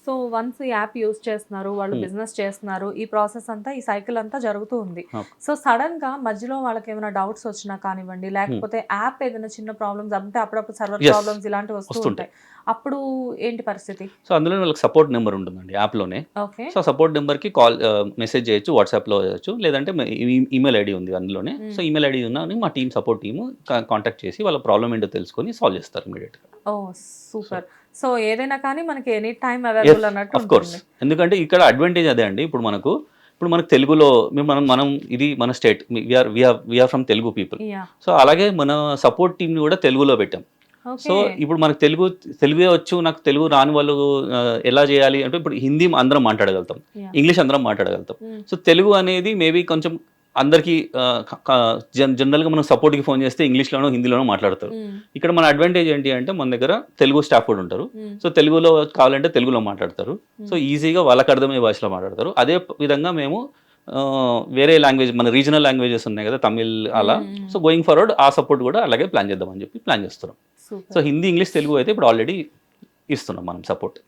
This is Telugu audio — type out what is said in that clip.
సో వన్స్ ఈ యాప్ యూజ్ చేస్తున్నారు, వాళ్ళు బిజినెస్ చేస్తున్నారు, ఈ ప్రాసెస్ అంతా, ఈ సైకిల్ అంతా జరుగుతూ ఉంది. సో సడన్ గా మధ్యలో వాళ్ళకి ఏమైనా డౌట్స్ వచ్చినా కానివ్వండి, లేకపోతే యాప్ ఏదైనా చిన్న ప్రాబ్లమ్స్ అంటే అప్పుడప్పుడు సర్వర్ ప్రాబ్లమ్స్ ఇలాంటివి వస్తూ ఉంటాయి, అప్పుడు ఏంటి పరిస్థితి? సో అందులో వాళ్ళకి సపోర్ట్ నెంబర్ ఉంటుందండి యాప్లోనే. ఓకే. సో సపోర్ట్ నెంబర్కి కాల్ మెసేజ్ చేయొచ్చు, వాట్సాప్లో చేయొచ్చు, లేదంటే ఈమెయిల్ ఐడి ఉంది అందులోనే. సో ఈమెయిల్ ఐడి ఉన్నా మా టీమ్ సపోర్ట్ టీము కాంటాక్ట్ చేసి వాళ్ళ ప్రాబ్లమ్ ఏంటో తెలుసుకొని సాల్వ్ చేస్తారు ఇమీడియట్గా. ఓ సూపర్. సో ఏదైనా కానీ మనకి ఎనీ టైం అవైలబుల్ అన్నట్టు ఆఫ్ కోర్స్. ఉంటుంది. ఎందుకంటే ఇక్కడ అడ్వాంటేజ్ అదే అండి. ఇప్పుడు మనకు తెలుగులో మనం ఇది మన state, we are from Telugu people. Yeah. So అలాగే మన సపోర్ట్ టీమ్ని కూడా తెలుగులో పెట్టాం. So okay. ఇప్పుడు మనకు తెలుగే వచ్చు, నాకు తెలుగు రాని వాళ్ళు ఎలా చేయాలి అంటే, ఇప్పుడు హిందీ అందరం మాట్లాడగలుగుతాం, Yeah. ఇంగ్లీష్ అందరం మాట్లాడగలుగుతాం. Mm. సో తెలుగు అనేది మేబీ కొంచెం అందరికీ జనరల్గా మనం సపోర్ట్కి ఫోన్ చేస్తే ఇంగ్లీష్లోనో హిందీలోనో మాట్లాడతారు. Mm. ఇక్కడ మన అడ్వాంటేజ్ ఏంటి అంటే మన దగ్గర తెలుగు స్టాఫ్ కూడా ఉంటారు. Mm. సో తెలుగులో కావాలంటే తెలుగులో మాట్లాడతారు. సో ఈజీగా వాళ్ళకి అర్థమయ్యే భాషలో మాట్లాడతారు. అదే విధంగా మేము వేరే లాంగ్వేజ్, మన రీజనల్ లాంగ్వేజెస్ ఉన్నాయి కదా, తమిళ్ అలా. సో గోయింగ్ ఫార్వర్డ్ ఆ సపోర్ట్ కూడా అలాగే ప్లాన్ చేద్దామని చెప్పి ప్లాన్ చేస్తున్నాం. Super. So Hindi, English, Telugu అయితే ఇప్పుడు ఆల్రెడీ ఇస్తున్నాం మనం సపోర్ట్.